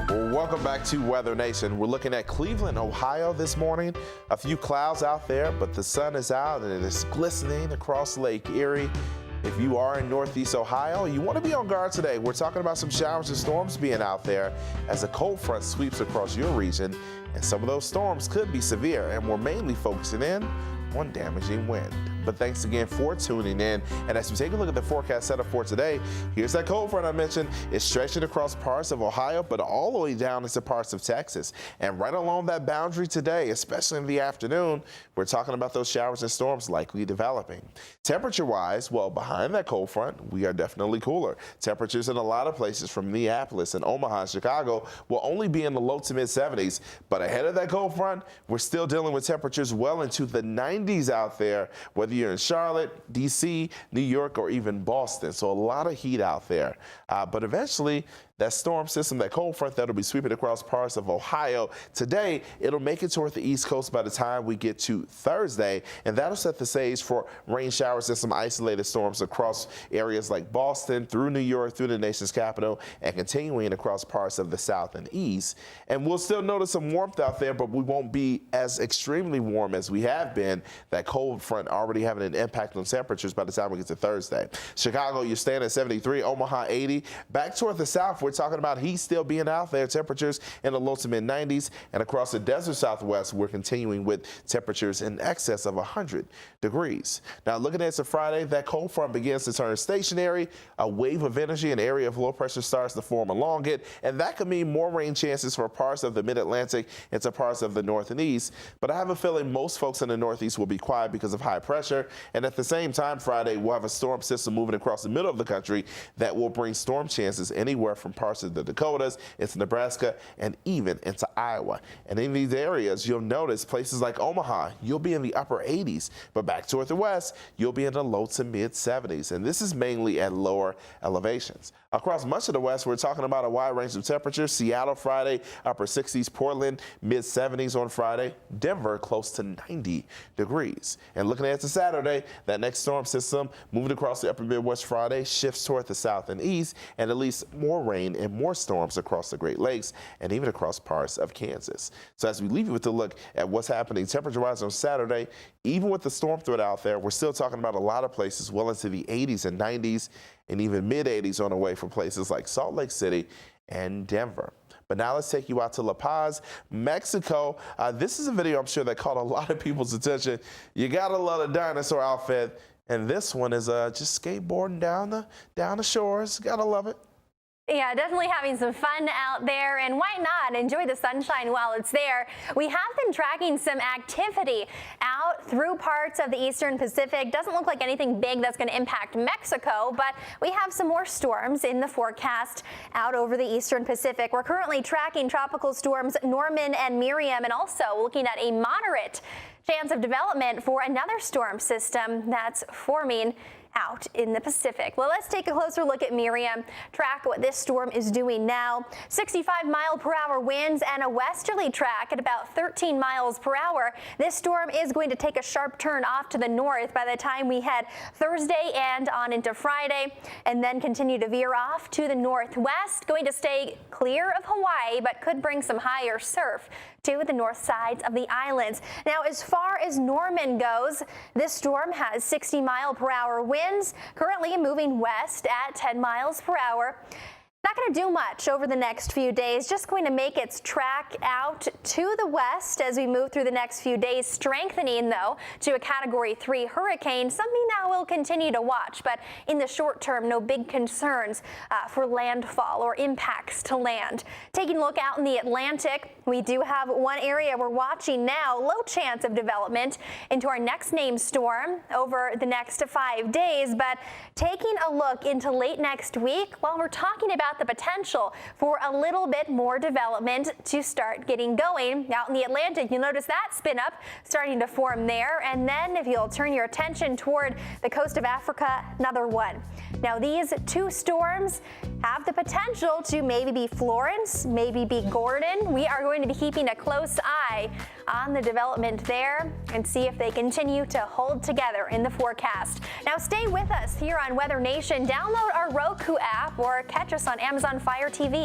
Well, welcome back to Weather Nation. We're looking at Cleveland, Ohio this morning. A few clouds out there, but the sun is out and it is glistening across Lake Erie. If you are in Northeast Ohio, you want to be on guard today. We're talking about some showers and storms being out there as a cold front sweeps across your region, and some of those storms could be severe, and we're mainly focusing in on damaging wind. But thanks again for tuning in. And as we take a look at the forecast setup for today, here's that cold front I mentioned. It's stretching across parts of Ohio, but all the way down into parts of Texas. And right along that boundary today, especially in the afternoon, we're talking about those showers and storms likely developing. Temperature-wise, well, behind that cold front, we are definitely cooler. Temperatures in a lot of places from Minneapolis and Omaha and Chicago will only be in the low to mid 70s. But ahead of that cold front, we're still dealing with temperatures well into the 90s out there, whether you're in Charlotte, D.C., New York, or even Boston. So a lot of heat out there. But eventually, that storm system, that cold front that'll be sweeping across parts of Ohio today, it'll make it toward the East Coast by the time we get to Thursday, and that'll set the stage for rain showers and some isolated storms across areas like Boston, through New York, through the nation's capital, and continuing across parts of the South and East. And we'll still notice some warmth out there, but we won't be as extremely warm as we have been. That cold front already having an impact on temperatures by the time we get to Thursday. Chicago, you're staying at 73, Omaha 80. Back toward the south, we're talking about heat still being out there, temperatures in the low to mid 90s, and across the desert Southwest, we're continuing with temperatures in excess of 100 degrees. Now, looking at Friday, that cold front begins to turn stationary. A wave of energy, an area of low pressure starts to form along it, and that could mean more rain chances for parts of the mid-Atlantic into parts of the north and east. But I have a feeling most folks in the Northeast will be quiet because of high pressure, and at the same time, Friday, we'll have a storm system moving across the middle of the country that will bring storm chances anywhere from parts of the Dakotas into Nebraska and even into Iowa. And in these areas, you'll notice places like Omaha, you'll be in the upper 80s, but back toward the west, you'll be in the low to mid 70s. And this is mainly at lower elevations. Across much of the west, we're talking about a wide range of temperatures. Seattle Friday, upper 60s, Portland, mid 70s on Friday, Denver close to 90 degrees. And looking ahead to Saturday, that next storm system moving across the upper Midwest Friday shifts toward the south and east, and at least more rain and more storms across the Great Lakes and even across parts of Kansas. So as we leave you with a look at what's happening temperature-wise on Saturday, even with the storm threat out there, we're still talking about a lot of places well into the 80s and 90s and even mid 80s on the way for places like Salt Lake City and Denver. But now let's take you out to La Paz, Mexico. This is a video I'm sure that caught a lot of people's attention. You gotta love a dinosaur outfit, and this one is just skateboarding down the shores. Gotta love it. Yeah, definitely having some fun out there, and why not enjoy the sunshine while it's there. We have been tracking some activity out through parts of the eastern Pacific. Doesn't look like anything big that's going to impact Mexico, but we have some more storms in the forecast out over the eastern Pacific. We're currently tracking tropical storms Norman and Miriam, and also looking at a moderate chance of development for another storm system that's forming out in the Pacific. Well, let's take a closer look at Miriam, track what this storm is doing now. 65-mile-per-hour winds and a westerly track at about 13 miles per hour. This storm is going to take a sharp turn off to the north by the time we head Thursday and on into Friday, and then continue to veer off to the northwest, going to stay clear of Hawaii, but could bring some higher surf to the north sides of the islands. Now, as far as Norman goes, this storm has 60-mile-per-hour winds, currently moving west at 10 miles per hour. Not going to do much over the next few days, just going to make its track out to the west as we move through the next few days, strengthening, though, to a Category 3 hurricane, something that we'll continue to watch. But in the short term, no big concerns for landfall or impacts to land. Taking a look out in the Atlantic, we do have one area we're watching now, low chance of development into our next named storm over the next 5 days. But taking a look into late next week, well, we're talking about the potential for a little bit more development to start getting going. Out in the Atlantic, you'll notice that spin up starting to form there. And then if you'll turn your attention toward the coast of Africa, another one. Now, these two storms have the potential to maybe be Florence, maybe be Gordon. We are going to be keeping a close eye on the development there and see if they continue to hold together in the forecast. Now, stay with us here on Weather Nation. Download our Roku app or catch us on Amazon Fire TV.